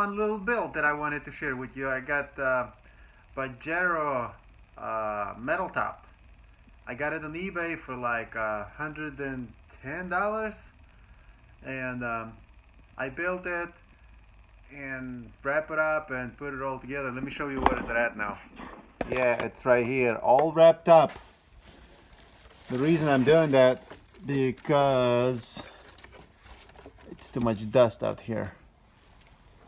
one little build that I wanted to share with you. I got Pajero metal top. I got it on eBay for like $110, and I built it and wrap it up and put it all together. Let me show you where it's at now. Yeah, it's right here, all wrapped up. The reason I'm doing that because it's too much dust out here,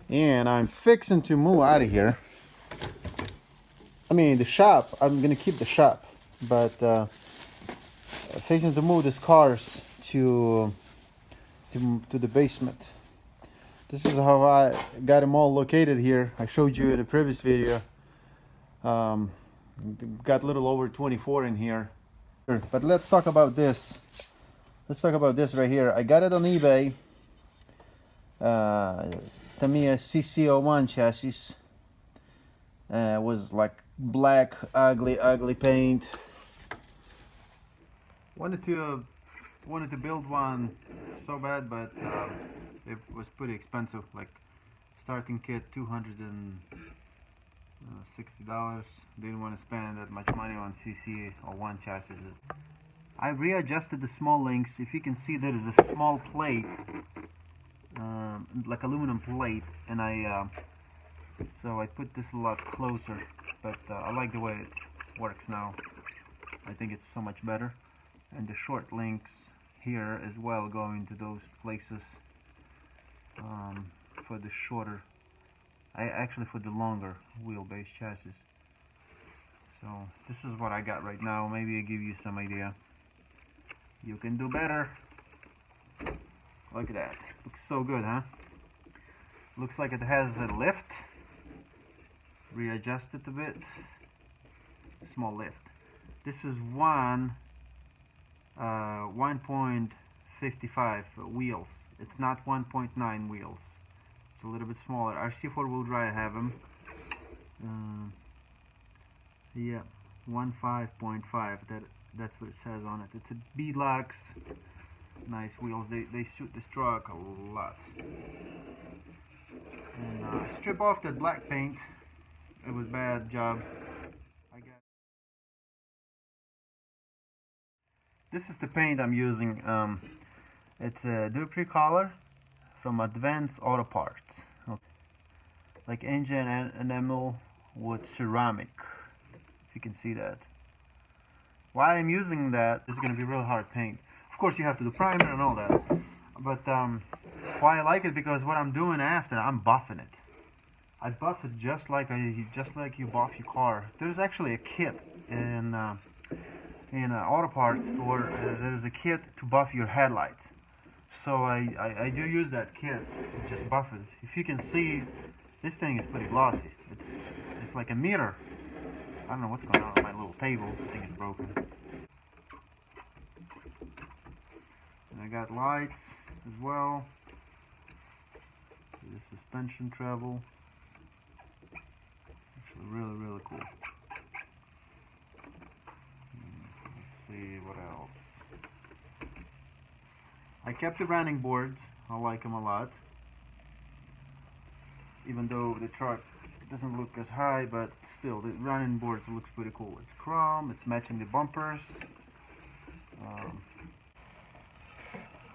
and I'm fixing to move out of here. I mean, the shop, I'm gonna keep the shop, but fixing to move these cars to the basement. This is how I got them all located here. I showed you in the previous video. Got a little over 24 in here. But let's talk about this. Let's talk about this right here. I got it on eBay. Tamiya CC01 chassis. Was like black, ugly paint. Wanted to build one so bad, but it was pretty expensive. Like starting kit $260. Didn't want to spend that much money on CC01 chassis. I readjusted the small links. If you can see, there is a small plate, like aluminum plate, and so I put this a lot closer, but I like the way it works now. I think it's so much better. And the short links here as well go into those places for the shorter, actually for the longer wheelbase chassis. So this is what I got right now. Maybe I give you some idea. You can do better. Look at that. Looks so good, huh? Looks like it has a lift. Readjust it a bit. Small lift. This is 1.55 wheels. It's not 1.9 wheels. It's a little bit smaller. RC 4-wheel drive have them. Yeah, 15.5. That's what it says on it. It's a beadlocks. Nice wheels. They suit this truck a lot. And strip off that black paint. It was a bad job. This is the paint I'm using. It's a Dupree color from Advanced Auto Parts. Like engine and enamel with ceramic. If you can see that. Why I'm using that is going to be real hard paint. Of course, you have to do primer and all that. But why I like it, because what I'm doing after, I'm buffing it. I buff it just like you buff your car. There's actually a kit in an auto parts store. There's a kit to buff your headlights. So I do use that kit to just buff it. If you can see, this thing is pretty glossy. It's like a mirror. I don't know what's going on with my little table. I think it's broken. And I got lights as well. The suspension travel. Actually really cool. Let's see what else. I kept the running boards. I like them a lot. Even though the truck doesn't look as high, but still the running boards looks pretty cool. It's chrome. It's matching the bumpers.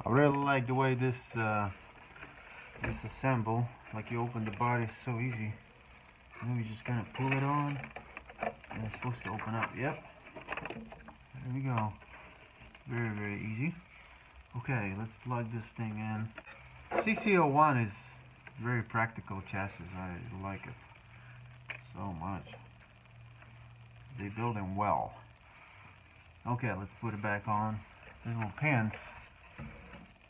I really like the way this assemble. Like you open the body, it's so easy. You know, you just kind of pull it on, and it's supposed to open up. Yep. There we go. Very easy. Okay, let's plug this thing in. CC01 is very practical chassis. I like it so much. They build them well. Okay, let's put it back on. There's little pins.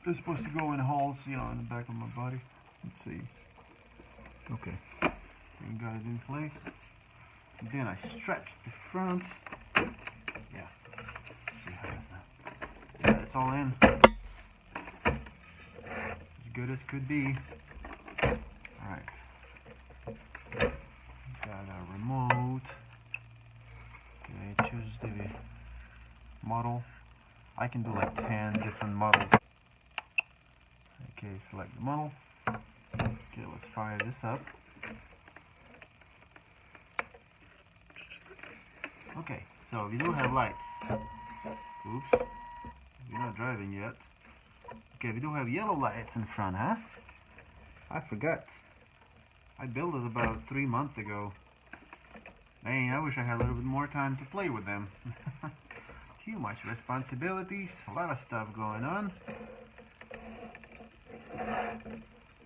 They're supposed to go in holes, you know, in the back of my body. Let's see. Okay. We got it in place. And then I stretch the front. Yeah. Let's see how it's now. Yeah, it's all in. As good as could be. Alright. Got a remote. Okay, choose the model. I can do like 10 different models. Okay, select the model. Okay, let's fire this up. Okay, so we do have lights. Oops, we're not driving yet. Okay, we do have yellow lights in front, huh? I forgot. I built it about 3 months ago. Dang, I wish I had a little bit more time to play with them. Too much responsibilities, a lot of stuff going on.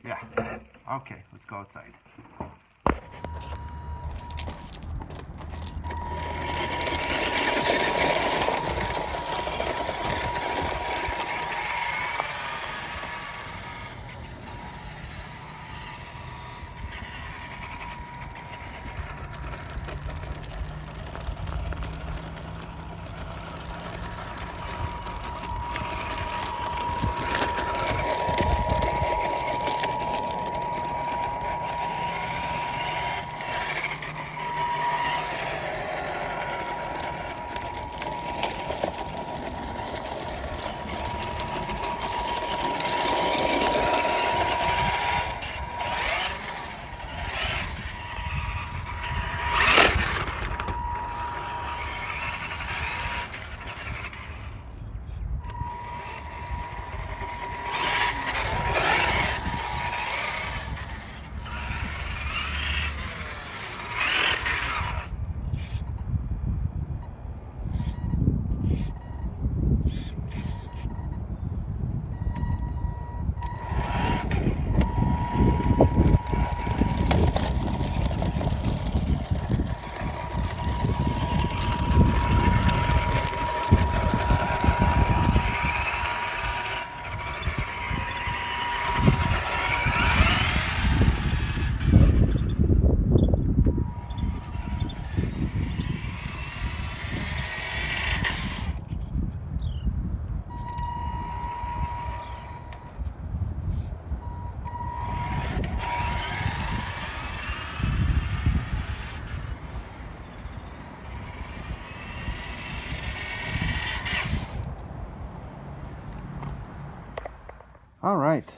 Yeah, okay, let's go outside. All right.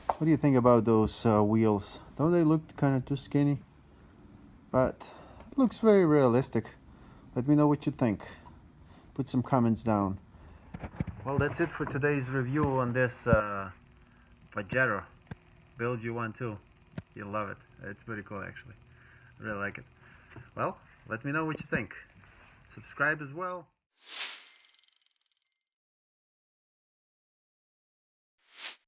What do you think about those wheels? Don't they look kind of too skinny? But it looks very realistic. Let me know what you think. Put some comments down. Well, that's it for today's review on this Pajero. Build you one too. You'll love it. It's pretty cool actually. I really like it. Well, let me know what you think. Subscribe as well.